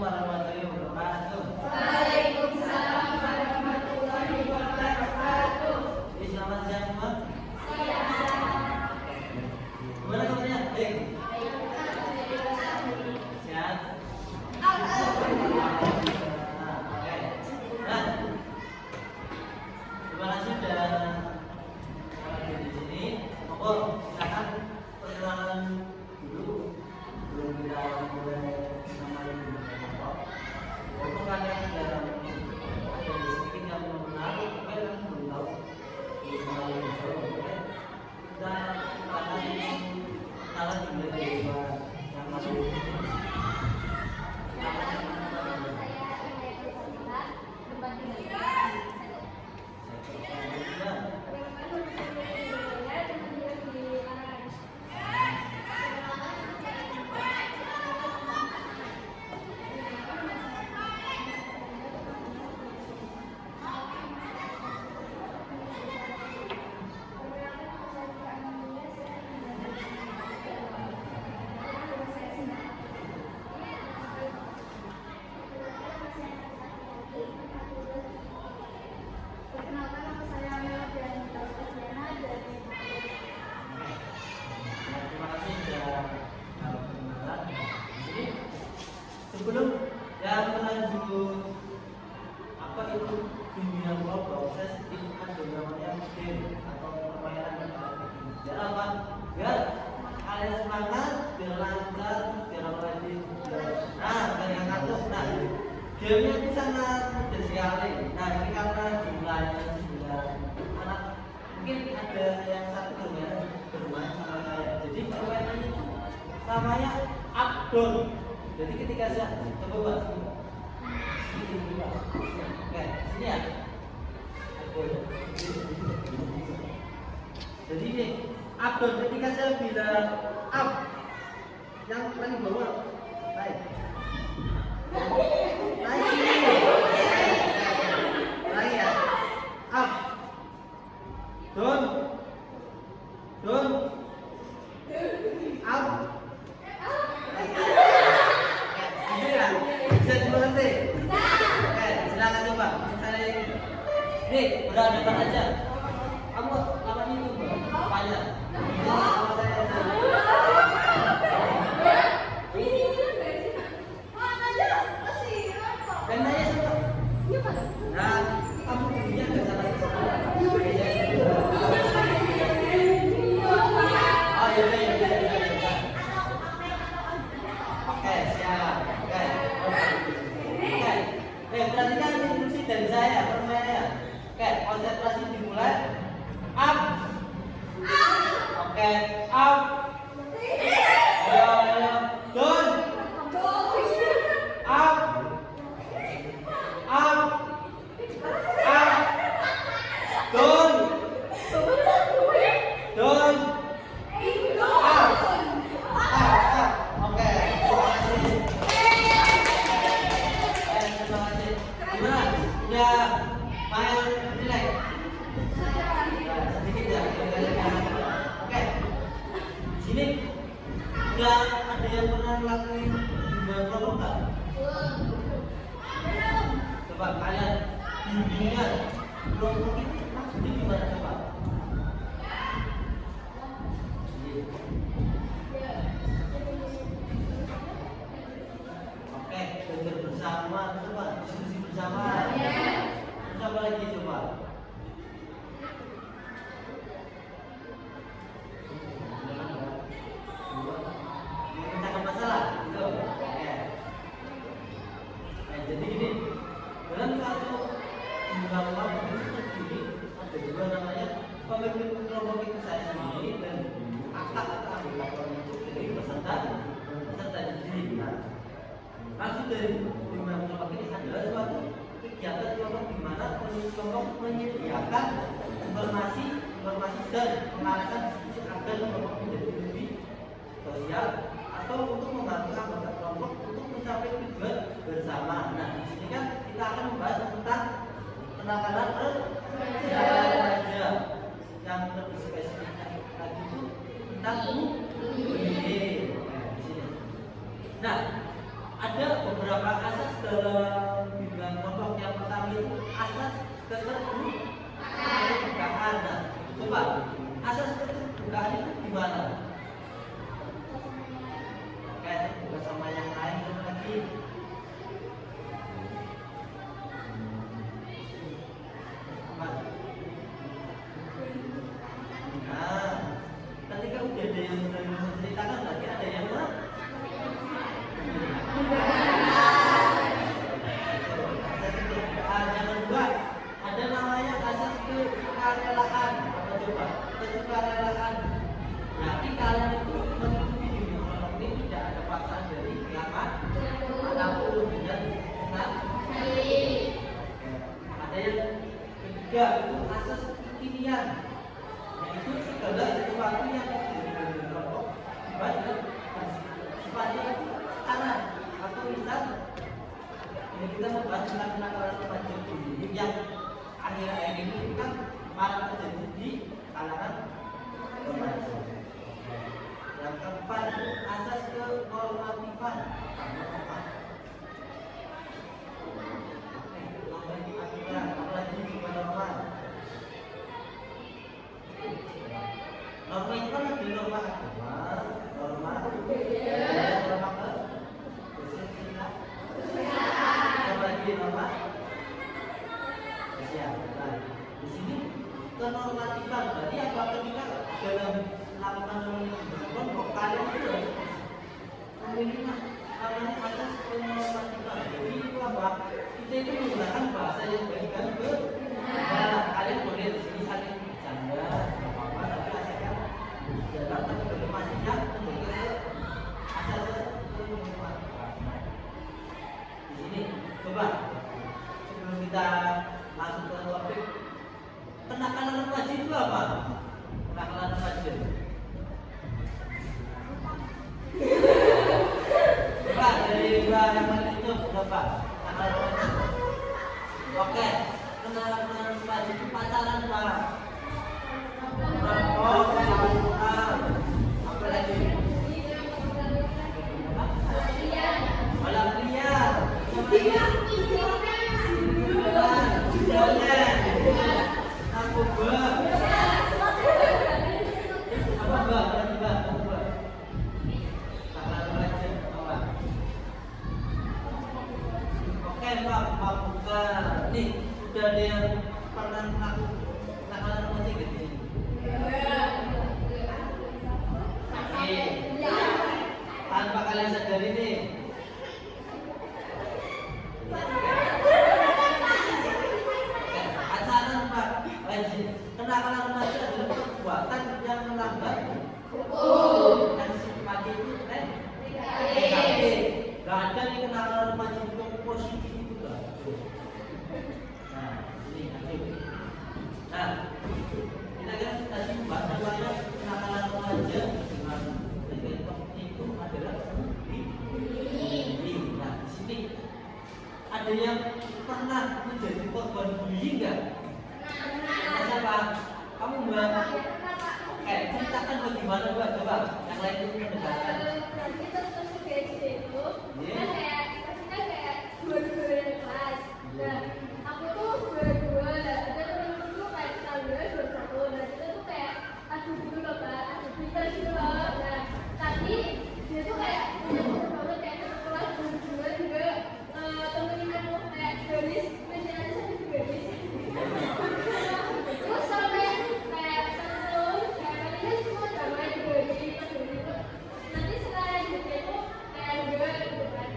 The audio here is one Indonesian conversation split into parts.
warahmatullahi wabarakatuh. Waalaikumsalam warahmatullahi wabarakatuh. Selamat siang semua. Gimana kabarnya? Baik. Sehat. Nah, terima kasih sudah hadir di sini. Monggo silakan perkenalan dulu sebelum kita mulai mengenal kelompok. Walaupun kalian sudah dari sedikit yang menarik, mungkin kalian belum tahu mengenai kelompok. Kita akan kenalan dimulai dari yang masuk. Sebelum yang melanjut apa itu bimbingan kelompok, saya sedikit ada namanya game atau permainan biar apa? Biar kalian semangat, biar lancar, biar apa lagi? Nah, yang ngatur. Nah, gamenya ini sangat mudah sekali. Nah, ini karena jumlahnya 9 anak, mungkin ada yang satu bermain sama saya. Jadi permainannya itu namanya abdul. Jadi ketika saya coba sini Pak. Oke, sini ya. Jadi ini abdul ketika saya bilang up yang paling bawah naik. Naik sini. Naik ya. Up. Down. Down. Up. Bisa dimengerti? Oke, silakan coba. Misalnya ini berhadapan aja. Kamu lawan itu, Paya. Dan nanya semua. Nah, kamu punya nggak salah? Oh iya. Oke, siap. Oke. Perhatikan instruksi dari saya permainannya. Oke, konsentrasi dimulai. Up. Oke, up. Down. Up. Up. Up. Down. Down. Up. Oke, terima kasih. Terima kasih. Gimana? Ya, main relax. Sedikit ya. Oke. Sini udah ada yang pernah ngelakuin bimbingan kelompok nggak? Coba kalian bimbingan kelompok itu maksudnya gimana coba? Oke, belajar bersama, coba diskusi bersama. Terus apa lagi coba? Memecahkan masalah, gitu. Oke. Jadi gini, dalam satu bimbingan kelompok itu terdiri ada juga namanya pemimpin kelompok itu saya sendiri dan akad atau anggota kelompok itu dari peserta sendiri. Maksud dari bimbingan kelompok ini adalah suatu kegiatan kelompok di mana kelompok menyediakan informasi dan mengarahkan diskusi agar kelompok menjadi lebih sosial atau untuk membantu anggota kelompok untuk mencapai tujuan bersama. Nah, di sini kan kita akan membahas tentang penanganan remaja yang lebih spesifiknya lagi itu tentang bullying. Nah, ada beberapa asas dalam bidang kelompok. Yang pertama itu asas keterbukaan. Nah, coba asas keterbukaan itu gimana? Kayak terbuka sama yang lain lagi. Nah, ketika udah ada yang berani menceritakan lagi ada yang yang kedua ada namanya asas kesukarelaan. Apa coba? Kesukarelaan. Jadi kalian itu mengikuti dunia kelompok ini tidak ada paksaan dari pihak manapun, benar? Ada yang ketiga itu asas kekinian, yaitu segala sesuatu yang terjadi di kelompok sifatnya itu sekarang atau misal ini kita membahas tentang kenakalan remaja ini yang akhir-akhir ini kan marak terjadi di kalangan remaja. Yang keempat itu asas kenormatifan. Apalagi juga norma. Norma itu kan ada norma agama, norma apalagi norma kesehatan. Di sini kenormatifan berarti apa? Ketika dalam melakukan kelompok kalian itu harus memiliki namanya asas kenormatifan. Jadi itu apa? Kita itu menggunakan bahasa yang berikan ke kalian boleh di sini saling bercanda, apa-apa, tapi asalkan dalam kategori masih yang menjaga asas kenormatifan. Di sini coba sebelum kita masuk ke topik kenakalan remaja itu apa? Kenakalan remaja. Coba dari dua yang mana itu berapa? Kenakalan remaja. Oke, kenakalan remaja itu pacaran Pak. Merokok, minum, apa lagi? Balap liar. Oke Pak, bukan. Nih, udah ada yang pernah nakalan remaja gitu sini? Oke. Tanpa kalian sadari nih. Kenakalan remaja adalah perbuatan yang melanggar hukum dan sifatnya itu negatif. Gak ada nih kenakalan remaja itu positif itu gak. Nah, ini lanjut. Nah, kita kan tadi membahas namanya kenakalan remaja dengan itu adalah bullying. Nah, di sini ada yang pernah menjadi korban bullying nggak? Siapa? Kamu Mbak? Oke, ceritakan bagaimana Mbak, coba. Yang lain itu mendengarkan. Berarti terus kayak gitu. Kan kayak dua-dua kelas. Nah, aku tuh dua-dua. Ada temen tuh kayak tetangga 21. Nah, kita tuh kayak adu gitu loh Kak, adu pintar gitu loh. Nah, tapi dia tuh kayak bener banget kayak satu kelas dua-dua juga temenin aku kayak gadis, menjadi satu gadis. Terus sampai kayak terus kayak kalian semua damai juga gitu. Nanti setelah itu kayak enggak gitu kan.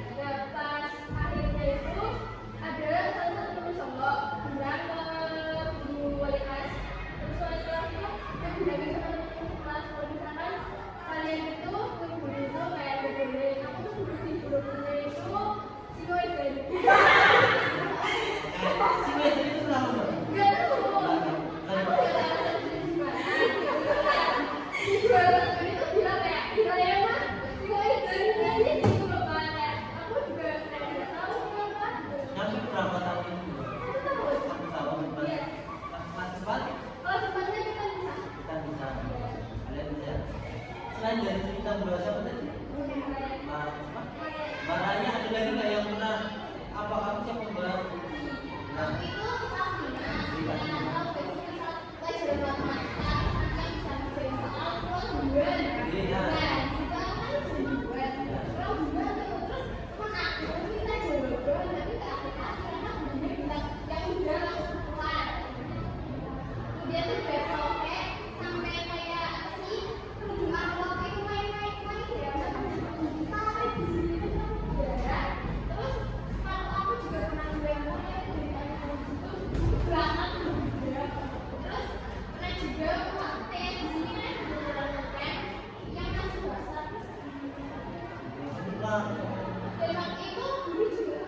lagi nggak yang pernah apa kamu siapa pembalap? Nah, Waktu itu kelas 5. Nah, kalau besok pelajaran matematika yang bisa ngerjain soal kelompok. Iya. Nah, kita kan buat kelompok itu terus teman aku minta jawaban tapi nggak aplikasi karena dia minta yang udah langsung keluar. Dia tuh besoknya sampai kayak apa sih kerudung amplop itu main ya tarik di sini itu kan udara. Terus kalau aku juga pernah ngelempar ya ceritanya kayak gitu berangkat juga. Terus pernah juga waktu di sini kan beneran kan yang masih basah terus dan waktu itu guru juga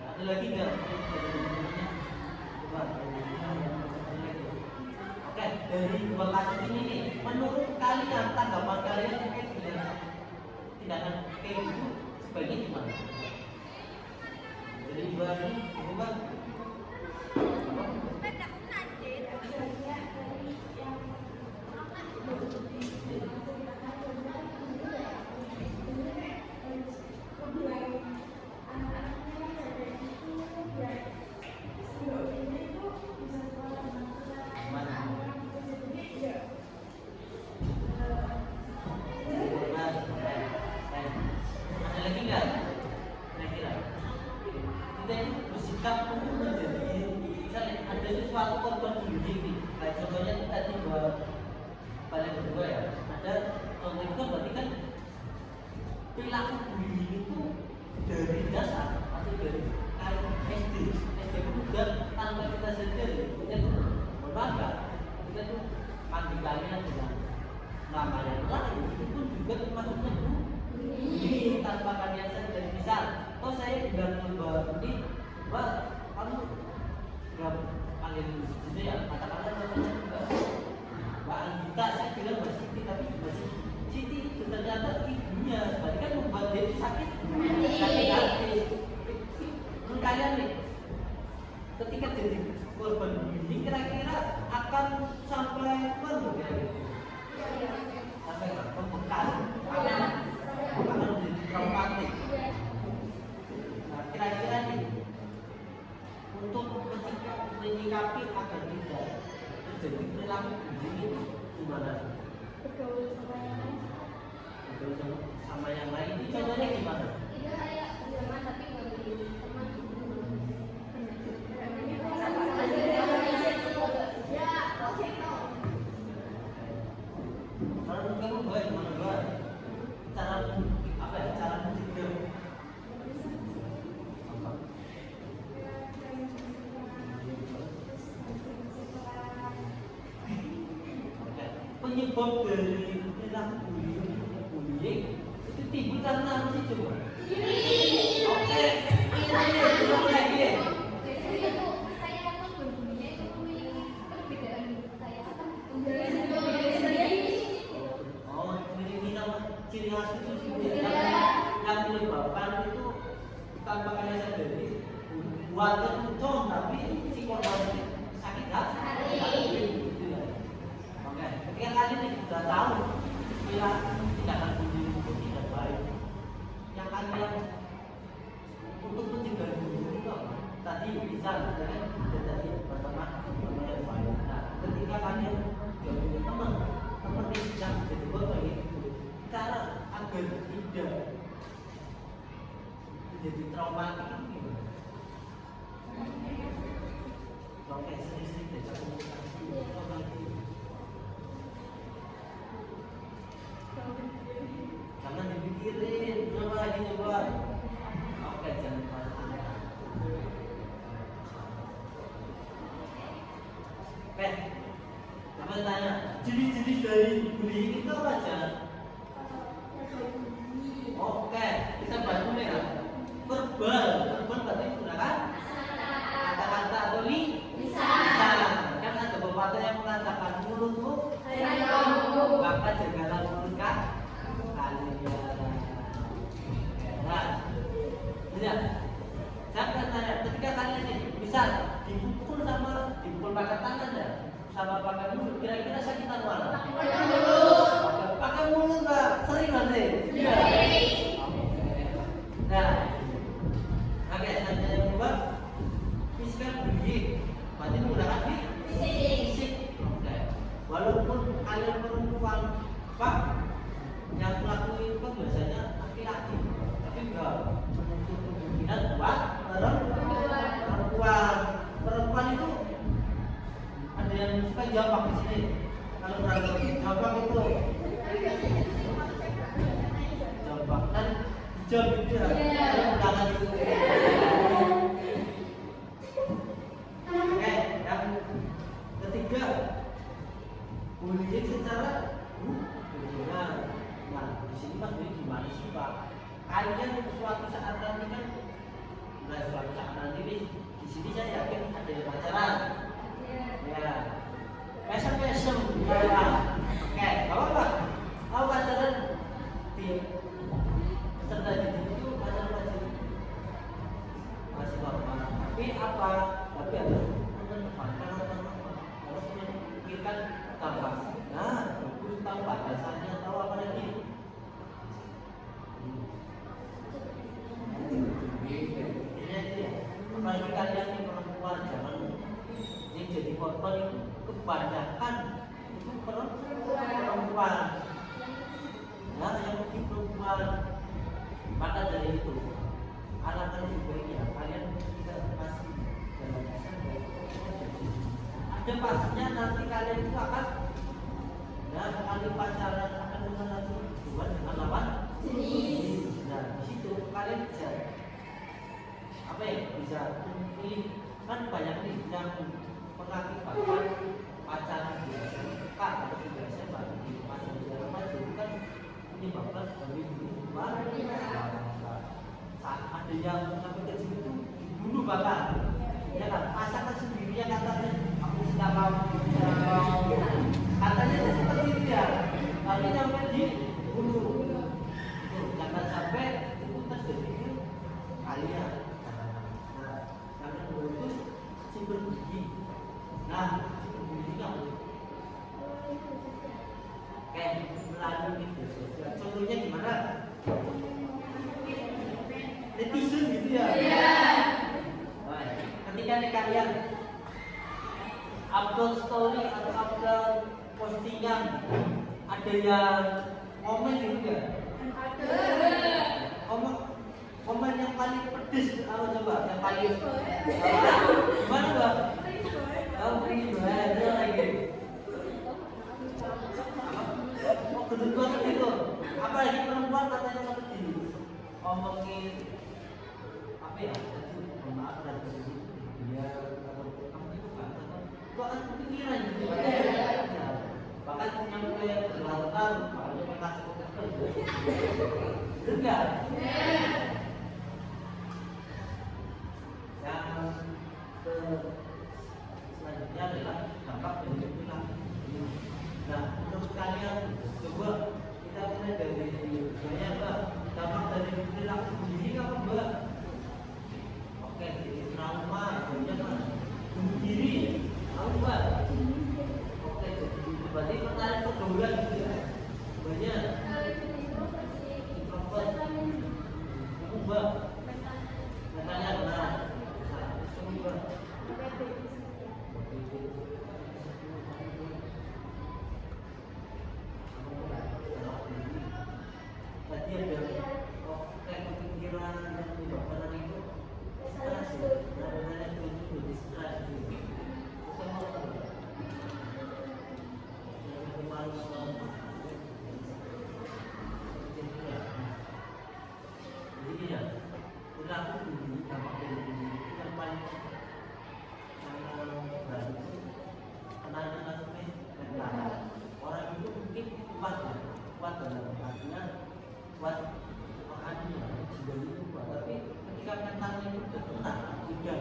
ada lagi nggak? Coba. Oke, dari dua kasus ini nih, menurut kalian tanggapan kalian terkait dengan tindakan kayak gitu sebaiknya gimana? Jadi dua ini, coba. Ada lagi nggak? Kira-kira kita ini bersikap untuk menjadi misalnya ada sesuatu korban bullying nih, kayak contohnya itu tadi buat kalian berdua ya. Ada contoh itu kan berarti kan perilaku bullying itu dari dasar atau dari kayak SD itu udah tanpa kita sadari kita tuh berbangga, kita tuh panggil kalian dengan nama yang lain itu pun juga termasuknya tuh ini tanpa kalian sadari. Misal, oh saya bilang ke Mbak ini, Mbak, kamu nggak panggil itu ya, kata-kata namanya Mbak Anggita, saya bilang Mbak Siti, tapi Mbak Siti itu ternyata ibunya, berarti kan membuat dia sakit hati. Menurut kalian nih, ketika jadi korban ini kira-kira akan sampai mana kira-kira? Sampai membekas, akan menjadi traumatik. Nah, kira-kira nih untuk menyikapi agar tidak terjadi perilaku begini gimana? bergaul sama yang lain. Bergaul sama yang lain itu contohnya gimana? Iya kayak zaman tapi nggak beli teman. Ya, kau sih tahu. Kalau menurut kamu gimana? Cara apa ya? Cara mencegah apa? Oke. Penyebab dari perilaku bullying itu timbul karena apa sih coba? Oke. Ini lagi ya. Biasanya tuh kayak apa berbunyinya itu memiliki perbedaan kayak apa? Oh, memiliki nama ciri khas khusus gitu ya. Yang menyebabkan itu tanpa kalian sadari buat ketujuh tapi si korban itu sakit hati gitu ya. Oke, ketika kalian nih sudah tahu tindakan bullying itu tidak baik, yang kalian untuk mencegah bullying itu apa? Tadi bisa kan tadi berteman yang baik. Nah, ketika kalian tidak punya teman yang jadi korban itu, cara agar tidak menjadi traumatik itu gimana? Oke, sering-sering diajak komunikasi. Coba itu. Jangan dipikirin, coba lagi coba. Oke, jangan pasti. Oke, sama tanya, jenis-jenis dari bullying itu apa aja? Oke, kita bahas dulu ya. Verbal berarti menggunakan kata-kata atau lisan. Kan ada pepatah yang mengatakan mulutmu maka jagalah mulut kalian. Nah, ya. Saya akan tanya, ketika kalian nih misal dipukul pakai tangan ya, sama pakai mulut, kira-kira sakitan mana? Pakai jam gitu ya. Iya. Undangan itu. Oke, yang ketiga, bullying secara hubungan. Nah, di sini maksudnya gimana sih Pak? Kalian suatu saat nanti kan, nah suatu saat nanti nih, di sini saya yakin ada yang pacaran. Ya, mesem-mesem, ya. Oke, apa? Aku pacaran di peserta didik itu pacaran masih normal. Tapi apa? Tapi harus menentukan harus memikirkan tambah. Nah, bagus tahu batasannya, tahu apa lagi? Apalagi kalian yang perempuan jangan yang jadi korban itu kebanyakan itu perempuan. Nah, yang penting perempuan. Maka dari itu, alangkah lebih baiknya kalian tidak masih dalam kesan baik. Ada pastinya nanti kalian itu akan kali pacaran akan mengenal hubungan dengan lawan jenis. Nah, di situ kalian bisa apa ya? Bisa memilih kan banyak nih yang mengakibatkan pacaran di SMK atau di SMA di masa usia remaja itu kan menyebabkan hubungan saat ada yang sampai ke situ dibunuh bahkan ya kan pasangan sendiri yang katanya aku tidak mau katanya seperti itu ya tapi sampai dibunuh itu jangan sampai itu terjadi ke kalian. Nah, yang kedua itu cyberbullying. Nah, cyberbullying apa? Kayak melalui media sosial. Contohnya gimana? Netizen gitu ya. Iya. Nah, ketika kalian upload story atau upload postingan, ada yang komen gitu ya? Ada. Komen yang paling pedes apa coba? Yang paling gimana Mbak? Ini bahaya lagi. Oh, gedut banget itu. Apalagi perempuan katanya seperti ngomongin apa ya? Maaf dan dia atau kamu itu kan itu akan kepikiran gitu. Bahkan nyampe berlarut-larut kalau mereka cukup enggak. Yang selanjutnya adalah dampak dari perilaku. Nah, untuk kalian coba kita mulai dari banyak Mbak. Dampak dari perilaku sendiri apa Mbak? Oke, jadi trauma, banyak Mbak. Bunuh diri, tahu Mbak? Oke, jadi berarti pertanyaan pergaulan gitu ya. Banyak. Introvert. Kamu Mbak? Katanya benar. Tadi ada kepikiran yang menyebabkan itu stres ya, namanya itu stres itu jadi ya perilaku dulu dampak dari dulu yang paling berat itu kenanya nasibnya mental. Orang itu mungkin kuat dalam artinya kuat makanya jiwa itu kuat, tapi ketika mentalnya itu sudah kena, sudah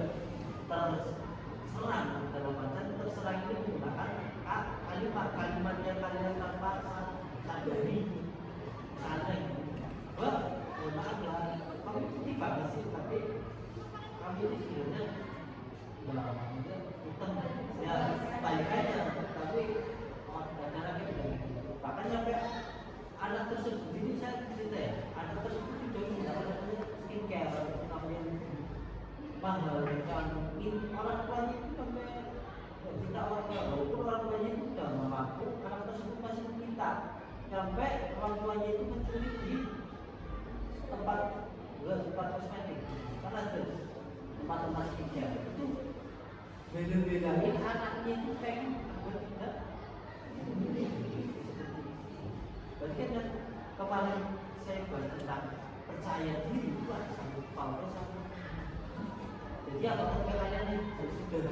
terserang dalam artian terserang itu menggunakan kalimat yang kalian tanpa sadari misalnya wah maaf ya kamu itu tiba sih tapi kamu itu sebenarnya ya hitam ya baik aja tapi cara kita begitu bahkan sampai anak tersebut ini saya cerita ya anak tersebut juga menggunakan skincare kemudian mahal dan orang tuanya itu sampai minta orang tua walaupun orang tuanya itu sudah mampu anak tersebut masih meminta sampai orang tuanya itu mencuri di tempat kosmetik karena ada tempat skincare itu beda-bedain anaknya itu pengen agar tidak berarti kan kemarin saya bahas tentang percaya diri itu ada satu power satu. Jadi apakah kalian itu sudah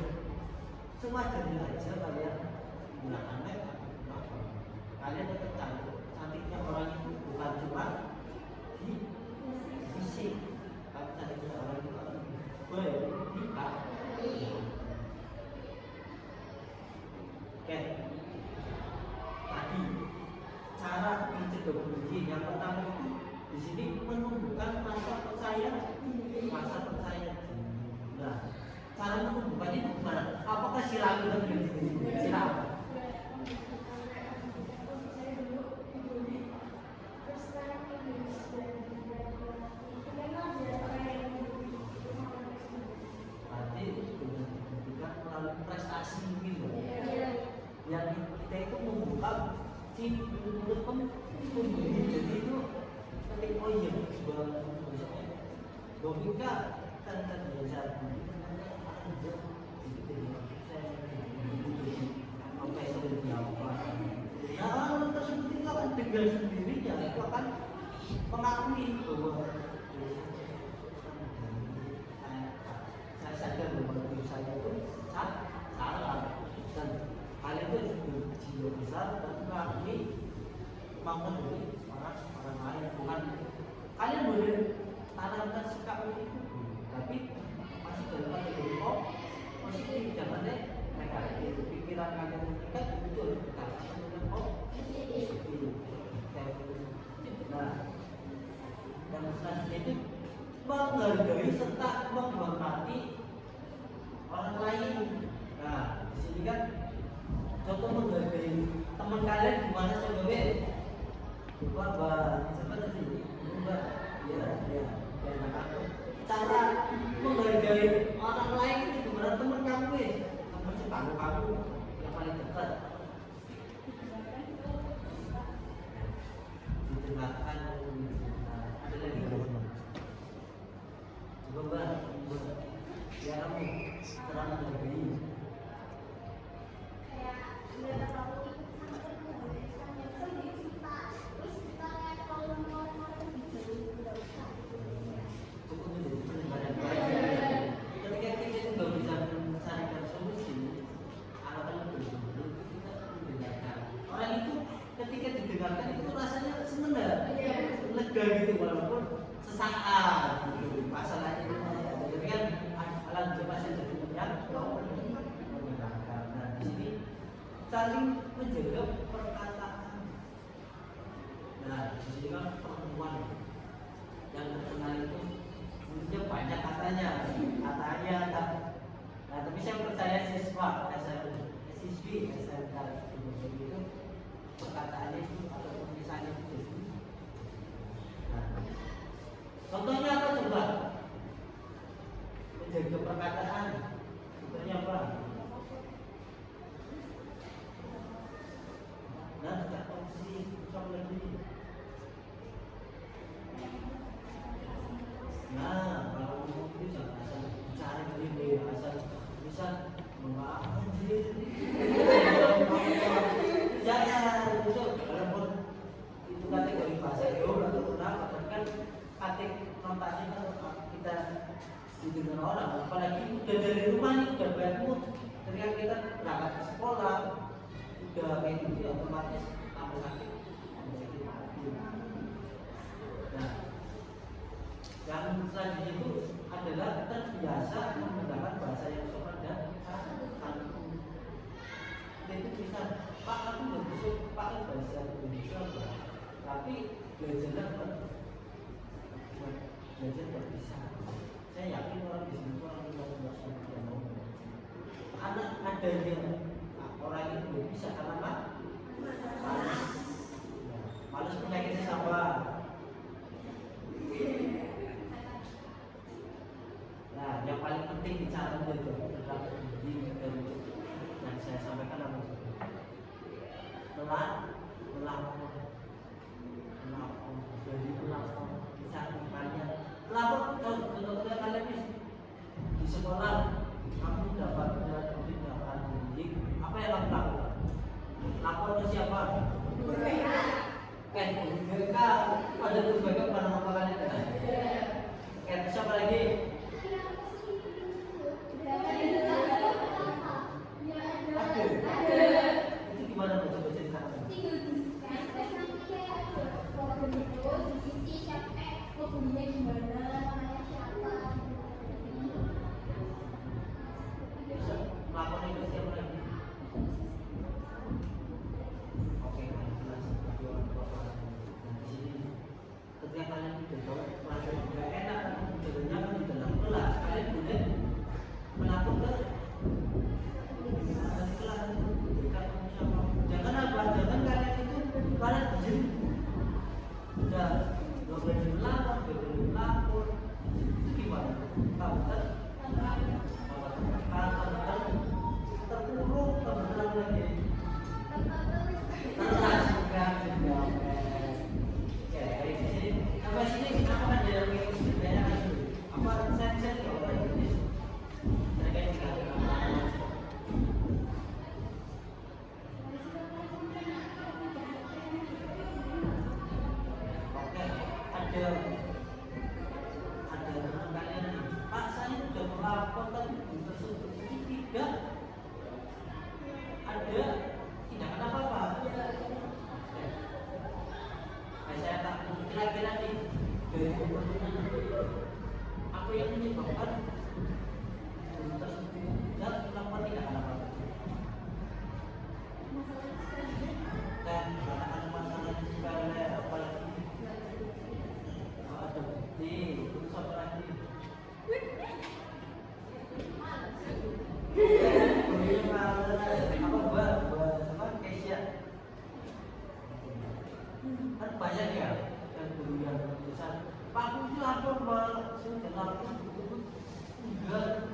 sewajarnya aja kalian gunakan make up? Kalian tetap cantik. Cantiknya orang itu bukan cuma di fisik, tapi cantiknya orang itu boleh di hati. Oke, tadi cara mencegah bullying yang pertama itu di sini menumbuhkan rasa percaya diri. Nah, cara menumbuhkannya itu gimana? Apakah silakan dengan silakan? Berarti dibuktikan melalui prestasi mungkin loh. Yang kita itu membuka si mulut pembuli. Jadi itu ketika oh iya misalnya Dovika kan biasa sampai sudah diapa. Nah orang tersebut itu akan dengan sendirinya itu akan mengakui bahwa saya sadar bahwa diri saya itu salah dan kalian itu berjiwa besar dan mengakui kemampuan dari orang lain. Bukan kalian boleh tanamkan sikap itu, tapi masih dalam kategori positif, jangan negatif. Pikiran kalian meningkat itu harus dikatakan dengan positif. Nah, yang selanjutnya itu menghargai serta menghormati orang lain. Nah, di sini kan contoh menghargai teman kalian gimana coba siapa tadi? Mbak, ya, cara menghargai orang lain itu gimana teman kamu teman sebangku kamu yang paling dekat didengarkan ada lagi coba ya kamu cara menghargai lega gitu walaupun sesaat gitu masalahnya itu tapi kan alam masih jadi banyak mau mendengarkan. Nah di sini saling menjaga perkataan. Nah di sini kan perempuan yang terkenal itu mulutnya banyak katanya nah tapi saya percaya siswi SMK itu perkataannya itu atau tulisannya itu jadi. Contohnya apa coba? Menjaga perkataan. Contohnya apa? Nah, tidak opsi sama lagi. Nah, kalau ngomong itu jangan asal bicara begini, asal bisa memaafkan diri. Jangan itu walaupun itu kategori bahasa Jawa atau apa kan kategori notasi kan kita didengar orang, apalagi udah dari rumah nih udah bad mood ketika kita berangkat ke sekolah udah kayak gitu otomatis tambah sakit hati. Nah yang selanjutnya itu adalah terbiasa menggunakan bahasa yang sopan dan santun. Itu bisa Pak aku nggak bisa pakai bahasa Indonesia tapi belajar nggak bisa. Saya yakin orang di sini orang yang mau anak adanya orang itu nggak bisa karena apa? Malas penyakitnya sama. Nah, yang paling penting bicara menjaga terhadap diri dan yang saya sampaikan apa? Melapor bisa banyak. Lapor kalau kalian di sekolah kamu dapat tindakan bullying, apa yang kamu lakukan? Lapor ke siapa? Guru BK. Guru BK. Ada guru BK bukan nama kalian kan? yang menyebabkan guru tersebut dan melakukan tindakan apa? Dan katakan masalah sepele apalagi ada bukti terus apa lagi? Apa buat sama Kesia? Kan banyak ya yang guru yang besar. Pak itu apa mbak? Saya kenal itu enggak.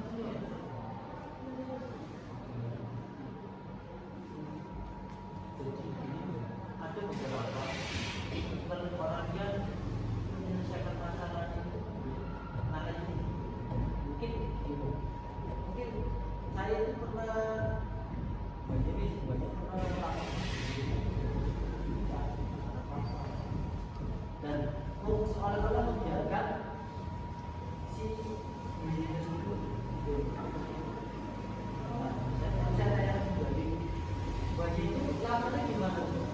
Jadi ada beberapa kalau orang yang menyelesaikan masalah itu nah ini mungkin gitu. Mungkin saya itu pernah banyak pernah dan seolah-olah membiarkan si diri tersebut gitu. Saya tanya bagi itu laporannya gimana tuh?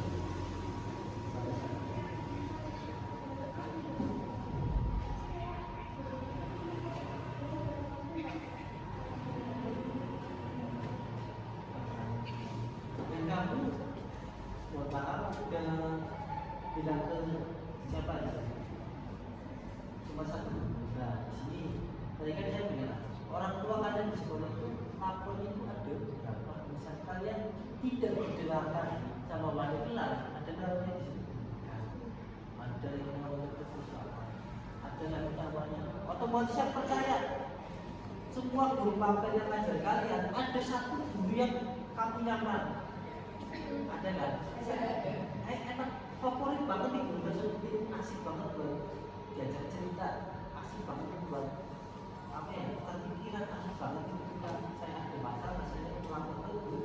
Dan kamu buat maaf udah bilang ke siapa aja? Cuma satu. Nah di sini tadi kan saya bilang orang tua kalian di sekolah itu lapor itu ada berapa? Misal kalian tidak didengarkan sama wali kelas, ada namanya di sini. Ada yang namanya kesusahan, ada yang namanya. Otomatis saya percaya semua guru pampel yang ngajar kalian ada satu guru yang kamu nyaman. Ada nggak? Enak favorit banget nih guru tersebut, asik banget buat diajak cerita, asik banget buat apa ya? Terpikiran asik banget ketika saya ada masalah saya pulang ke guru.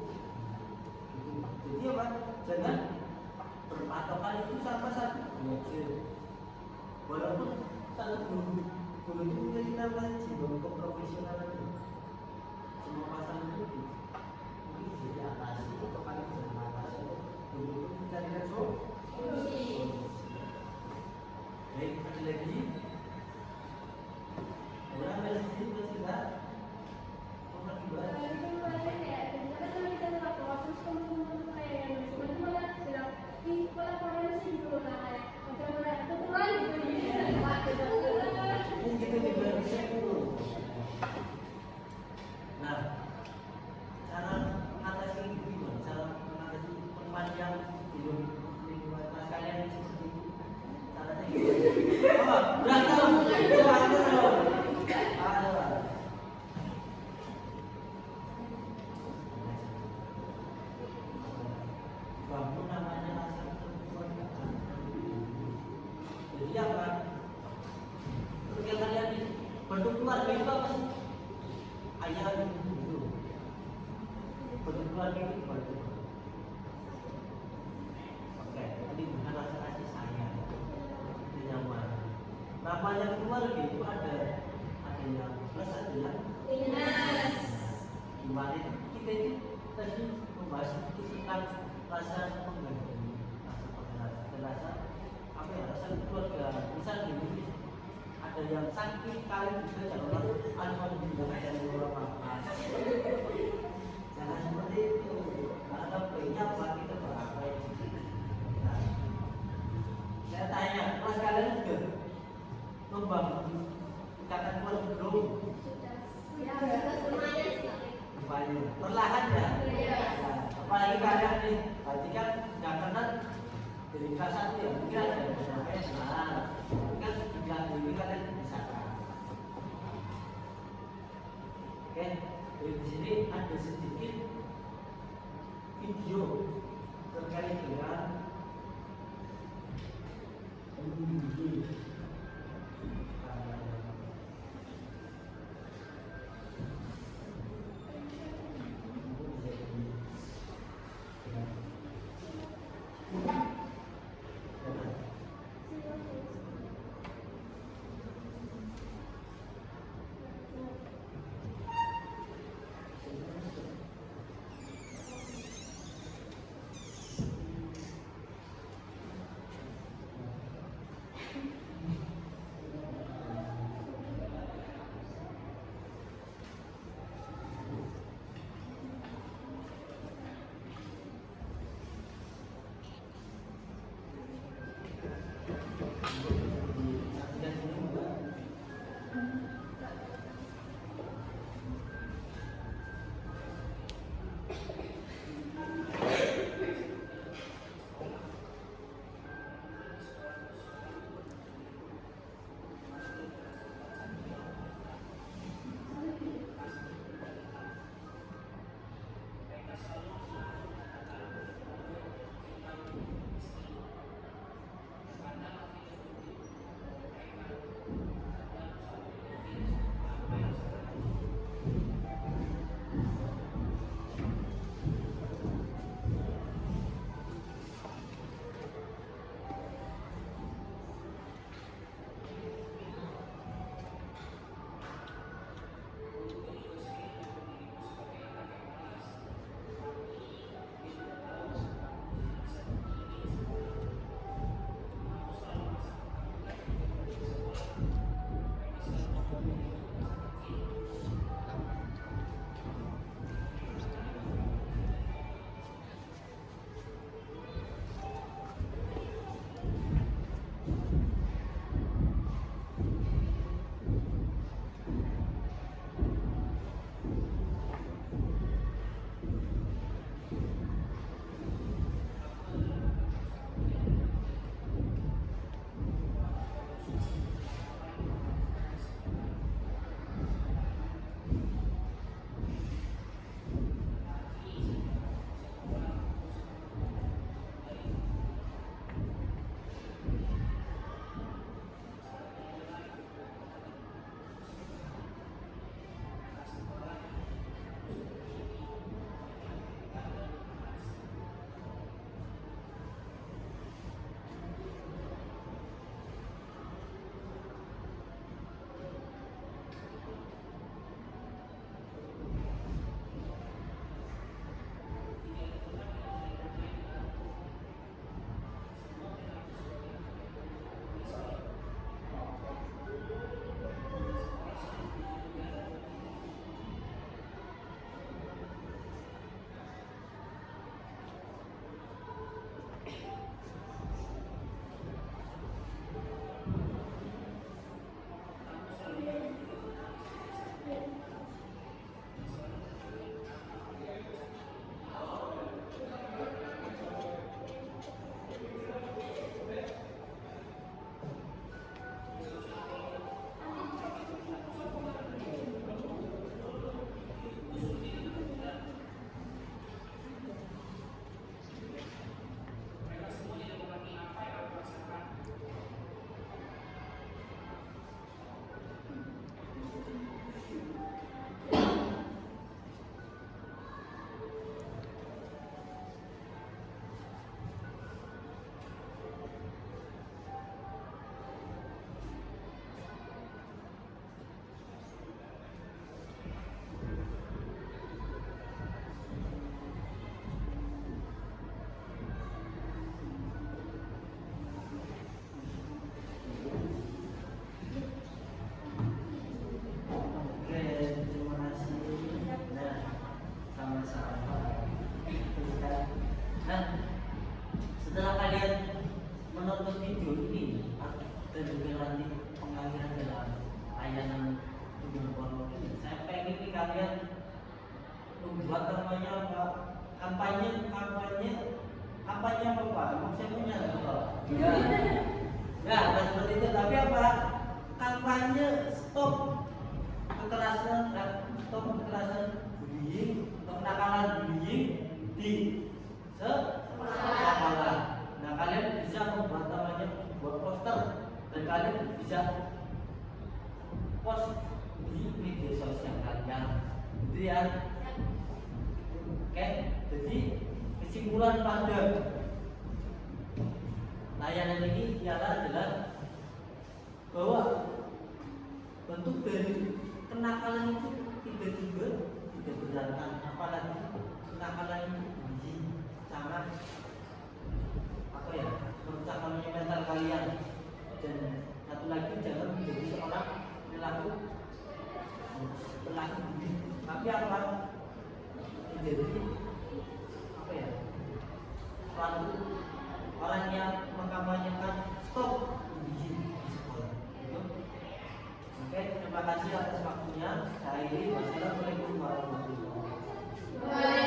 Jadi apa? Jangan berpatokan itu sama satu guru aja. Walaupun satu guru itu menjadi namanya jiwa keprofesionalan itu. Semua masalah itu mungkin bisa diatasi atau kalian bisa mengatasi. Guru itu mencarikan solusi. Baik, ada lagi. Orang ada lagi bercerita. Orang gimana? Gitu juga bisa. Nah, cara mengatasi itu gimana? Cara mengatasi teman yang di lingkungan kelas kalian seperti itu, caranya gimana? Oh, udah tahu. Ada. Kamu namanya asal perempuan kan? Jadi apa? Ketika kalian bentuk keluarga itu apa sih? Ayah itu. Bentuk keluarga itu gimana? Oke, ini bukan rasa kasih sayang, itu nyaman. Namanya keluarga itu ada yang plus, ada yang minus. Gimana itu? Kita itu tadi membahas itu tentang rasa menghargai, rasa penghormatan, rasa apa ya? Rasa keluarga. Misal gini. Ada yang sakit kali juga jangan alhamdulillah jadi orang apa. Jangan seperti itu. Ada banyak apa kita berapa itu. Nah, saya tanya, kelas kalian juga membangun ikatan keluarga belum? Lumayan. Perlahan ya. Nah, apalagi kalian nih, berarti kan nggak kenal dari kelas 1 ya mungkin ada beberapa yang kenal. Kan di kelas ini kalian bisa kan. Oke, di sini ada sedikit video terkait dengan ini. buat namanya apa? Kampanye apa Pak? Emang saya punya apa? Ya, bukan seperti itu, tapi apa? Kampanye stop kekerasan bullying, kenakalan bullying di sekolah. Nah, kalian bisa membuat namanya buat poster dan kalian bisa post di media sosial kalian, gitu ya. Oke, jadi kesimpulan pada layanan ini adalah bahwa bentuk dari kenakalan itu tiba-tiba tidak benarkan, apalagi kenakalan itu bullying, sangat apa ya, merusak namanya mental kalian. Dan satu lagi, jangan menjadi seorang pelaku bullying, tapi apa, menjadi apa ya, suatu orang yang mengkampanyekan stop bullying di sekolah. Oke, terima kasih atas waktunya. Saya Wassalamualaikum warahmatullahi wabarakatuh.